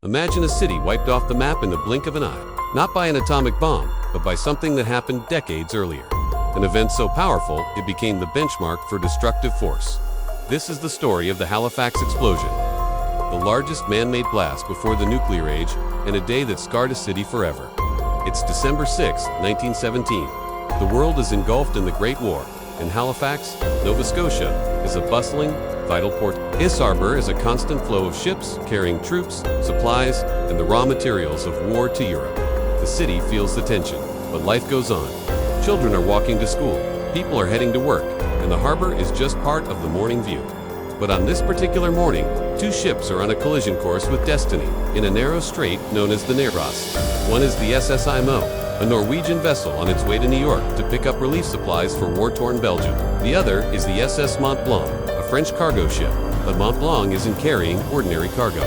Imagine a city wiped off the map in the blink of an eye, not by an atomic bomb, but by something that happened decades earlier. An event so powerful, it became the benchmark for destructive force. This is the story of the Halifax explosion, the largest man-made blast before the nuclear age, and a day that scarred a city forever. It's December 6, 1917. The world is engulfed in the Great War, and Halifax, Nova Scotia, is a bustling, vital port. SS Harbour is a constant flow of ships carrying troops, supplies, and the raw materials of war to Europe. The city feels the tension, but life goes on. Children are walking to school, people are heading to work, and the harbor is just part of the morning view. But on this particular morning, two ships are on a collision course with destiny in a narrow strait known as the Navigational. One is the SS Imo, a Norwegian vessel on its way to New York to pick up relief supplies for war-torn Belgium. The other is the SS Mont-Blanc, a French cargo ship, but Mont-Blanc isn't carrying ordinary cargo.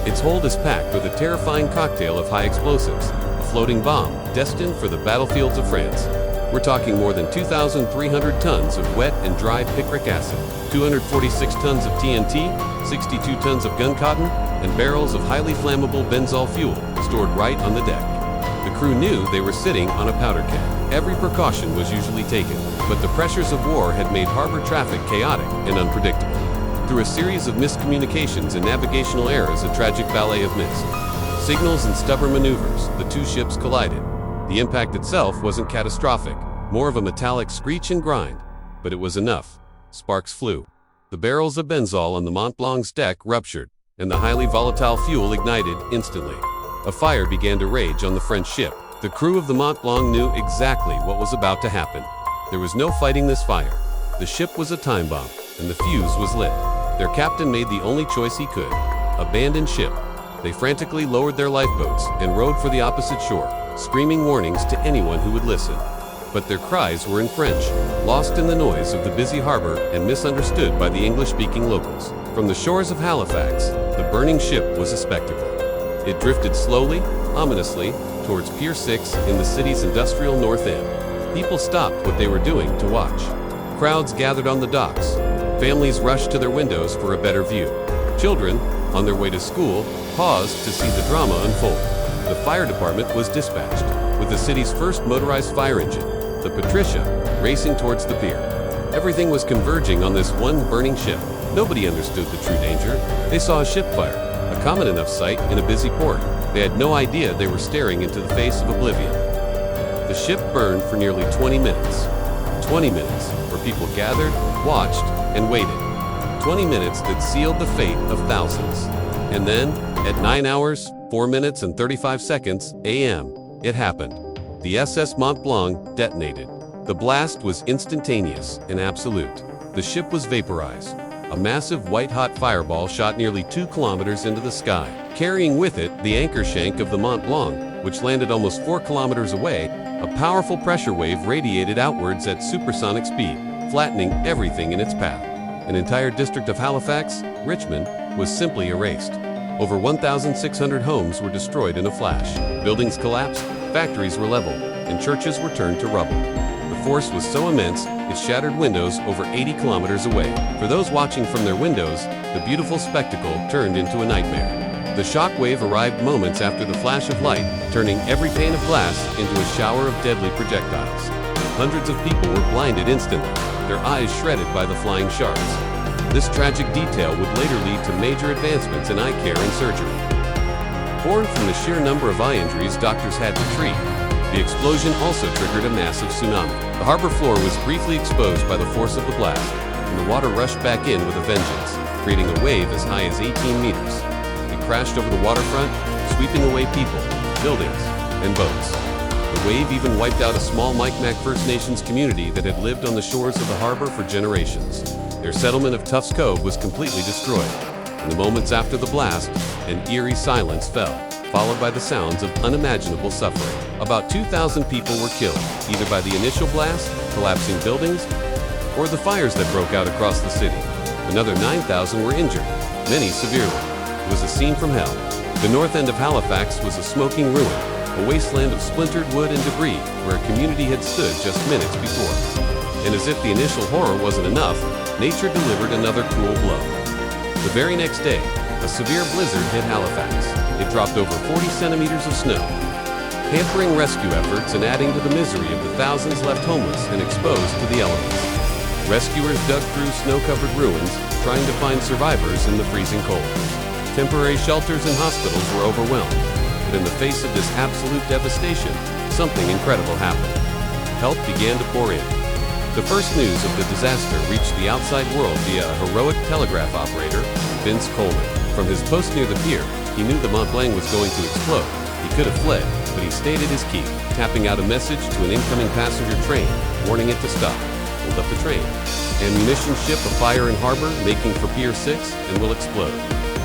Its hold is packed with a terrifying cocktail of high explosives, a floating bomb destined for the battlefields of France. We're talking more than 2,300 tons of wet and dry picric acid, 246 tons of TNT, 62 tons of gun cotton, and barrels of highly flammable benzol fuel stored right on the deck. The crew knew they were sitting on a powder keg. Every precaution was usually taken, but the pressures of war had made harbor traffic chaotic and unpredictable. Through a series of miscommunications and navigational errors, a tragic ballet of missed signals and stubborn maneuvers, the two ships collided. The impact itself wasn't catastrophic, more of a metallic screech and grind, but it was enough. Sparks flew. The barrels of benzol on the Mont-Blanc's deck ruptured, and the highly volatile fuel ignited instantly. A fire began to rage on the French ship. The crew of the Mont-Blanc knew exactly what was about to happen. There was no fighting this fire. The ship was a time bomb, and the fuse was lit. Their captain made the only choice he could: abandon ship. They frantically lowered their lifeboats and rowed for the opposite shore, screaming warnings to anyone who would listen. But their cries were in French, lost in the noise of the busy harbor and misunderstood by the English-speaking locals. From the shores of Halifax, the burning ship was a spectacle. It drifted slowly, ominously, towards Pier 6 in the city's industrial north end. People stopped what they were doing to watch. Crowds gathered on the docks. Families rushed to their windows for a better view. Children, on their way to school, paused to see the drama unfold. The fire department was dispatched, with the city's first motorized fire engine, the Patricia, racing towards the pier. Everything was converging on this one burning ship. Nobody understood the true danger. They saw a ship fire, a common enough sight in a busy port. They had no idea they were staring into the face of oblivion. The ship burned for nearly 20 minutes. 20 minutes where people gathered, watched, and waited. 20 minutes that sealed the fate of thousands. And then, at 9 hours, 4 minutes and 35 seconds a.m., it happened. The SS Mont-Blanc detonated. The blast was instantaneous and absolute. The ship was vaporized. A massive white-hot fireball shot nearly 2 kilometers into the sky, carrying with it the anchor shank of the Mont-Blanc, which landed almost 4 kilometers away. A powerful pressure wave radiated outwards at supersonic speed, flattening everything in its path. An entire district of Halifax, Richmond, was simply erased. Over 1,600 homes were destroyed in a flash. Buildings collapsed, factories were leveled, and churches were turned to rubble. The force was so immense, it shattered windows over 80 kilometers away. For those watching from their windows, the beautiful spectacle turned into a nightmare. The shockwave arrived moments after the flash of light, turning every pane of glass into a shower of deadly projectiles. Hundreds of people were blinded instantly, their eyes shredded by the flying shards. This tragic detail would later lead to major advancements in eye care and surgery. Born from the sheer number of eye injuries doctors had to treat, the explosion also triggered a massive tsunami. The harbor floor was briefly exposed by the force of the blast, and the water rushed back in with a vengeance, creating a wave as high as 18 meters. It crashed over the waterfront, sweeping away people, buildings, and boats. The wave even wiped out a small Micmac First Nations community that had lived on the shores of the harbor for generations. Their settlement of Tufts Cove was completely destroyed. In the moments after the blast, an eerie silence fell, followed by the sounds of unimaginable suffering. About 2,000 people were killed, either by the initial blast, collapsing buildings, or the fires that broke out across the city. Another 9,000 were injured, many severely. It was a scene from hell. The north end of Halifax was a smoking ruin, a wasteland of splintered wood and debris where a community had stood just minutes before. And as if the initial horror wasn't enough, nature delivered another cruel blow. The very next day, a severe blizzard hit Halifax. it dropped over 40 centimeters of snow, hampering rescue efforts and adding to the misery of the thousands left homeless and exposed to the elements. Rescuers dug through snow-covered ruins, trying to find survivors in the freezing cold. Temporary shelters and hospitals were overwhelmed, but in the face of this absolute devastation, something incredible happened. Help began to pour in. The first news of the disaster reached the outside world via a heroic telegraph operator, Vince Coleman. From his post near the pier, he knew the Mont-Blanc was going to explode. He could have fled, but he stayed at his key, tapping out a message to an incoming passenger train, warning it to stop. Hold up the train. Ammunition ship afire in harbor, making for Pier 6, and will explode.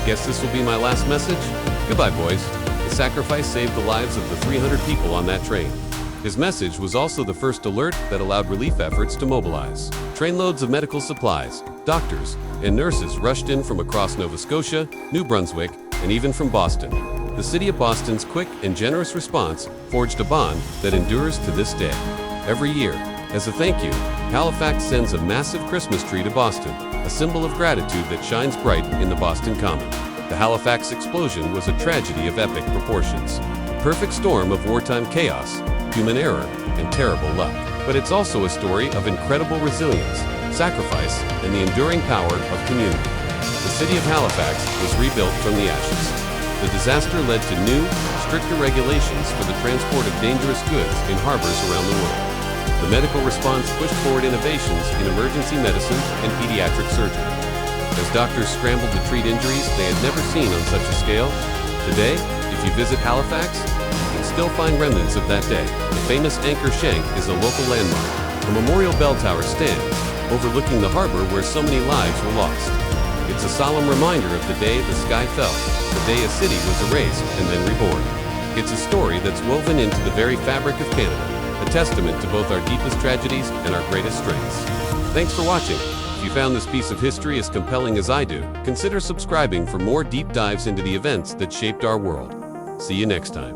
Guess this will be my last message? Goodbye, boys. The sacrifice saved the lives of the 300 people on that train. His message was also the first alert that allowed relief efforts to mobilize. Trainloads of medical supplies, doctors, and nurses rushed in from across Nova Scotia, New Brunswick, and even from Boston. The city of Boston's quick and generous response forged a bond that endures to this day. Every year, as a thank you, Halifax sends a massive Christmas tree to Boston, a symbol of gratitude that shines bright in the Boston Common. The Halifax explosion was a tragedy of epic proportions, a perfect storm of wartime chaos, human error, and terrible luck. But it's also a story of incredible resilience, sacrifice, and the enduring power of community. The city of Halifax was rebuilt from the ashes. The disaster led to new, stricter regulations for the transport of dangerous goods in harbors around the world. The medical response pushed forward innovations in emergency medicine and pediatric surgery. As doctors scrambled to treat injuries they had never seen on such a scale, today, if you visit Halifax, you can still find remnants of that day. The famous Anchor Shank is a local landmark. A memorial bell tower stands, overlooking the harbor where so many lives were lost. It's a solemn reminder of the day the sky fell, the day a city was erased and then reborn. It's a story that's woven into the very fabric of Canada, a testament to both our deepest tragedies and our greatest strengths. Thanks for watching. If you found this piece of history as compelling as I do, consider subscribing for more deep dives into the events that shaped our world. See you next time.